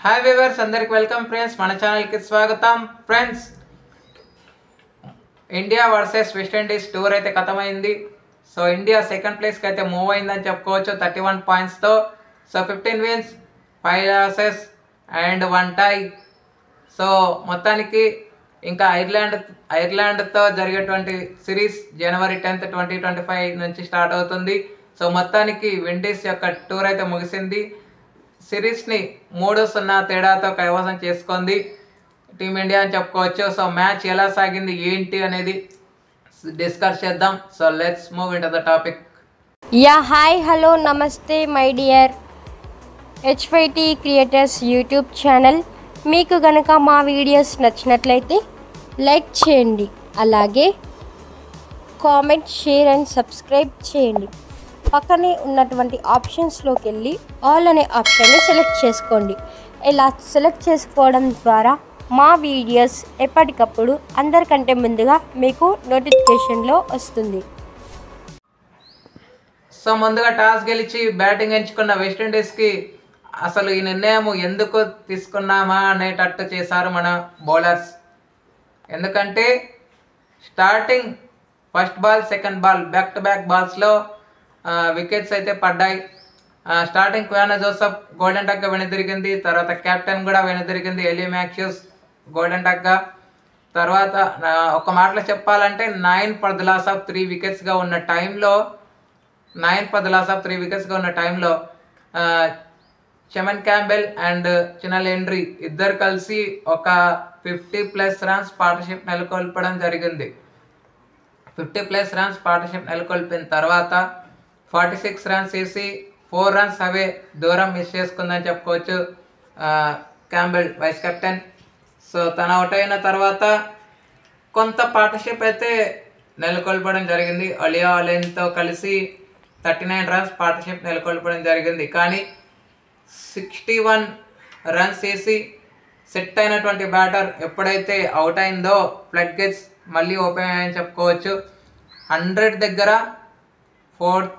Hi viewers, అందరికి welcome friends. మన ఛానల్కి స్వాగతం friends. India versus West Indies tour అయితే ఖతమైంది. సో ఇండియా సెకండ్ ప్లేస్కి అయితే మూవ్ అయిందని చెప్పుకోవచ్చు 31 పాయింట్స్తో. So 15 wins, 5 losses and 1 tie. So మొత్తానికి ఇంకా ఐర్లాండ్తో జరిగేటువంటి సిరీస్ జనవరి 10th 2025 నుంచి స్టార్ట్ అవుతుంది. సో మొత్తానికి విండీస్ యొక్క టూర్ అయితే ముగిసింది. సిరీస్ని 3-0 తేడాతో కైవసం చేసుకుంది టీమిండియా అని చెప్పుకోవచ్చు. సో మ్యాచ్ ఎలా సాగింది ఏంటి అనేది డిస్కస్ చేద్దాం. So let's move into the topic. Hi hello నమస్తే my dear H5T creators YouTube channel. మీకు గనక మా వీడియోస్ నచ్చినట్లయితే లైక్ చేయండి, అలాగే కామెంట్, షేర్ అండ్ సబ్స్క్రైబ్ చేయండి. పక్కనే ఉన్నటువంటి ఆప్షన్స్లోకి వెళ్ళి ఆల్ అనే ఆప్షన్ని సెలెక్ట్ చేసుకోండి. ఇలా సెలెక్ట్ చేసుకోవడం ద్వారా మా వీడియోస్ ఎప్పటికప్పుడు అందరికంటే ముందుగా మీకు నోటిఫికేషన్లో వస్తుంది. సో ముందుగా టాస్ గెలిచి బ్యాటింగ్ ఎంచుకున్న వెస్టిండీస్కి అసలు ఈ నిర్ణయం ఎందుకు తీసుకున్నామా అనేటట్టు చేశారు మన బౌలర్స్. ఎందుకంటే starting first ball, second ball, back to back బాల్స్లో వికెట్స్ అయితే పడ్డాయి. స్టార్టింగ్ క్వానా జోసెఫ్ గోల్డెన్ టక్గా వెనుదిరిగింది. తర్వాత కెప్టెన్ కూడా వెనుదిరిగింది, ఎలీ మ్యాథ్యూస్ గోల్డెన్ టక్గా. తర్వాత ఒక మాటలో చెప్పాలంటే 9 for the loss of 3 wicketsగా ఉన్న టైంలో 9 for the loss of 3 wicketsగా ఉన్న టైంలో చెమన్ క్యాంబెల్ అండ్ చినల్ హెన్రీ ఇద్దరు కలిసి ఒక 50+ రన్స్ పార్ట్నర్షిప్ నెలకొల్పడం జరిగింది. 50+ రన్స్ పార్ట్నర్షిప్ నెలకొల్పిన తర్వాత 46 రన్స్ వేసి 4 రన్స్ అవే దూరం మిస్ చేసుకుందని చెప్పుకోవచ్చు క్యాంబెల్, వైస్ కెప్టెన్. సో తను అవుట్ అయిన తర్వాత కొంత పార్ట్నర్షిప్ అయితే నెలకొల్పడం జరిగింది. అలియా అలెన్తో కలిసి 39 రన్స్ పార్ట్నర్షిప్ నెలకొల్పడం జరిగింది. కానీ 61 రన్స్ వేసి సెట్ అయినటువంటి బ్యాటర్ ఎప్పుడైతే అవుట్ అయిందో ఫ్లడ్ గేట్స్ మళ్ళీ ఓపెన్ అయ్యాయని చెప్పుకోవచ్చు. 100 దగ్గర 5th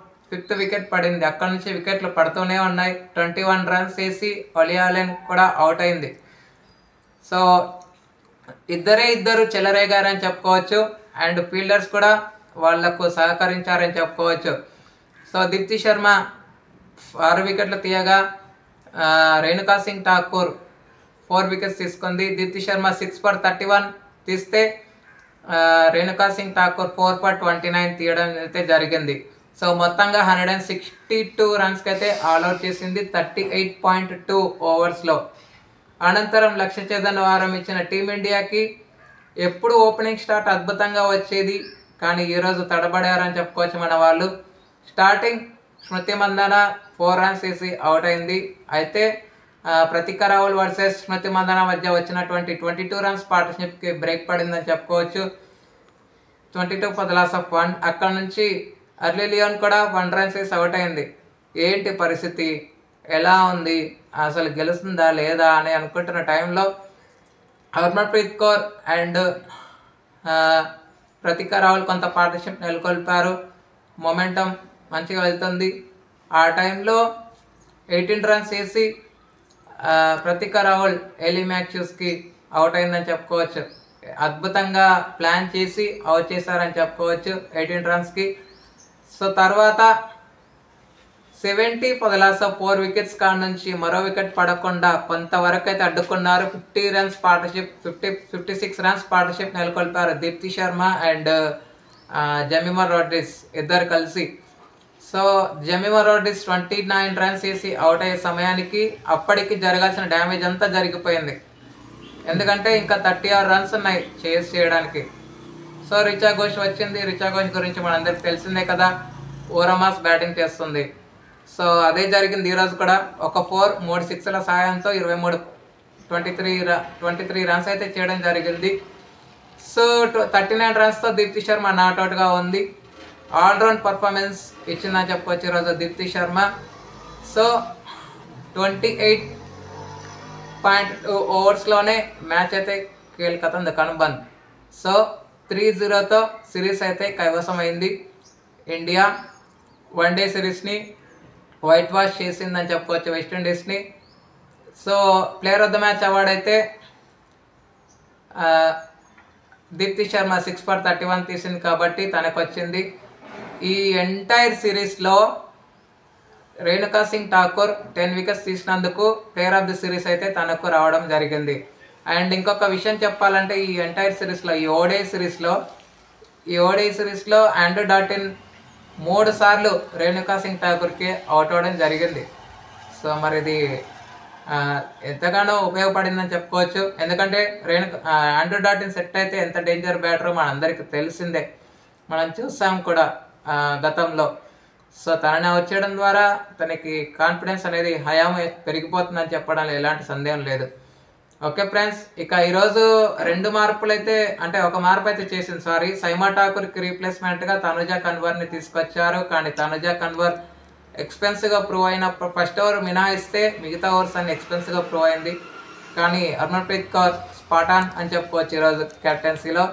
వికెట్ పడింది. అక్కడ నుంచి వికెట్లు పడుతూనే ఉన్నాయి. 21 రన్స్ వేసి అలియా అలెన్ కూడా అవుట్ అయింది. సో ఇద్దరు చెలరేగారని చెప్పుకోవచ్చు. అండ్ ఫీల్డర్స్ కూడా వాళ్లకు సహకరించారని చెప్పుకోవచ్చు. సో దీప్తి శర్మ 6 వికెట్లు తీయగా రేణుకా సింగ్ ఠాకూర్ 4 వికెట్స్ తీసుకుంది. దీప్తి శర్మ 6 for 31 తీస్తే రేణుకా సింగ్ ఠాకూర్ 4 for 29 తీయడం అయితే జరిగింది. సో మొత్తంగా 162 రన్స్కి అయితే ఆల్అౌట్ చేసింది 38.2 ఓవర్స్లో. అనంతరం లక్ష్య ఛేదన వారం ఇచ్చిన టీమిండియాకి ఎప్పుడు ఓపెనింగ్ స్టార్ట్ అద్భుతంగా వచ్చేది, కానీ ఈరోజు తడబడారని చెప్పుకోవచ్చు మన వాళ్ళు. స్టార్టింగ్ స్మృతి మందన 4 రన్స్ వేసి అవుట్ అయింది. అయితే ప్రతిక రావుల్ వర్సెస్ స్మృతి మందన మధ్య వచ్చినటువంటి 22 రన్స్ పార్ట్నర్షిప్కి బ్రేక్ పడిందని చెప్పుకోవచ్చు. 22 for the loss of 1. అక్కడ నుంచి అర్లీ లియోన్ కూడా 1 రన్స్ వేసి అవుట్ అయింది. ఏంటి పరిస్థితి, ఎలా ఉంది, అసలు గెలుస్తుందా లేదా అని అనుకుంటున్న టైంలో హర్మన్ప్రీత్ కౌర్ అండ్ ప్రతిక రావుల్ కొంత పార్ట్నర్షిప్ నెలకొల్పారు. మొమెంటం మంచిగా వెళ్తుంది. ఆ టైంలో 18 రన్స్ వేసి ప్రతిక రావుల్ ఎలీ మ్యాథ్యూస్కి అవుట్ అయిందని చెప్పుకోవచ్చు. అద్భుతంగా ప్లాన్ చేసి అవుట్ చేశారని చెప్పుకోవచ్చు 18 రన్స్కి. సో తర్వాత 70 for the loss of 4 wickets కాడ నుంచి మరో వికెట్ పడకుండా కొంతవరకు అయితే అడ్డుకున్నారు. 50 రన్స్ పార్ట్నర్షిప్ 56 రన్స్ పార్ట్నర్షిప్ నెలకొల్పారు దీప్తి శర్మ అండ్ జమీమా రోడ్రిగ్స్ ఇద్దరు కలిసి. సో జమీమా రోడ్రిగ్స్ 29 రన్స్ వేసి అవుట్ అయ్యే సమయానికి అప్పటికి జరగాల్సిన డ్యామేజ్ అంతా జరిగిపోయింది. ఎందుకంటే ఇంకా 36 రన్స్ ఉన్నాయి చేస్ చేయడానికి. సో రిచా ఘోష్ వచ్చింది. రిచా ఘోష్ గురించి మనందరికి తెలిసిందే కదా, ఓరమాస్ బ్యాటింగ్ చేస్తుంది. సో అదే జరిగింది ఈరోజు కూడా. ఒక 4, 3 6ల సాయంతో 23 రన్స్ అయితే చేయడం జరిగింది. సో 39 రన్స్తో దీప్తి శర్మ నాట్అవుట్గా ఉంది. ఆల్రౌండ్ పర్ఫార్మెన్స్ ఇచ్చిందని చెప్పుకోవచ్చు ఈరోజు దీప్తి శర్మ. సో 28.2 ఓవర్స్లోనే మ్యాచ్ అయితే కీలకతం కనుబంద్. సో 3-0తో సిరీస్ అయితే కైవసం అయింది. ఇండియా వన్డే సిరీస్ని వైట్ వాష్ చేసిందని చెప్పుకోవచ్చు వెస్టిండీస్ని. So player of the match award అయితే దీప్తి శర్మ 6 for 31 తీసింది కాబట్టి తనకు వచ్చింది. ఈ ఎంటైర్ సిరీస్లో రేణుకా సింగ్ ఠాకూర్ 10 వికెట్స్ తీసినందుకు ప్లేయర్ ఆఫ్ ది సిరీస్ అయితే తనకు రావడం జరిగింది. అండ్ ఇంకొక విషయం చెప్పాలంటే ఈ ఎంటైర్ సిరీస్లో ఈ ఓడిఐ సిరీస్లో ఆండ్రూ డాటిన్ 3 సార్లు రేణుకా సింగ్ ఠాకూర్కి అవుట్ అవ్వడం జరిగింది. సో మరి ఇది ఎంతగానో ఉపయోగపడిందని చెప్పుకోవచ్చు. ఎందుకంటే ఆండ్రూ డాటిన్ సెట్ అయితే ఎంత డేంజర్ బ్యాటరో మనందరికీ తెలిసిందే, మనం చూసాం కూడా గతంలో. సో తనని వచ్చేయడం ద్వారా తనకి కాన్ఫిడెన్స్ అనేది హయాము పెరిగిపోతుందని చెప్పడంలో ఎలాంటి సందేహం లేదు. ఓకే ఫ్రెండ్స్, ఇక ఈరోజు 2 మార్పులు అయితే, అంటే ఒక మార్పు అయితే చేసింది. సైమా ఠాకూర్కి రీప్లేస్మెంట్గా తనుజా కన్వర్ని తీసుకొచ్చారు. కానీ తనుజా కన్వర్ ఎక్స్పెన్సివ్గా ప్రూవ్ అయిన ఫస్ట్ ఓవర్ మినహాయిస్తే మిగతా ఓవర్స్ అన్ని ఎక్స్పెన్సివ్గా ప్రూవ్ అయింది. కానీ హర్మన్ప్రీత్ కౌర్ స్పాటాన్ అని చెప్పుకోవచ్చు. ఈరోజు కెప్టెన్సీలో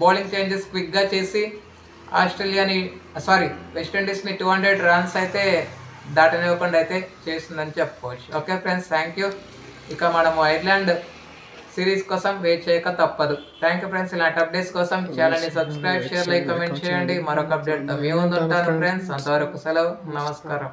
బౌలింగ్ చేంజెస్ క్విక్గా చేసి వెస్టిండీస్ని 200 రన్స్ అయితే దాటనివ్వకుండా అయితే చేసిందని చెప్పుకోవచ్చు. Okay friends, thank you. ఇక మనము ఐర్లాండ్ సిరీస్ కోసం వెయిట్ చేయక తప్పదు. Thank you friends. ఇలాంటి అప్డేట్స్ కోసం ఛానల్ని సబ్స్క్రైబ్, షేర్, లైక్, కమెంట్ చేయండి. మరొక అప్డేట్తో మీ ముందు ఉంటాను ఫ్రెండ్స్. అంతవరకు సెలవు, నమస్కారం.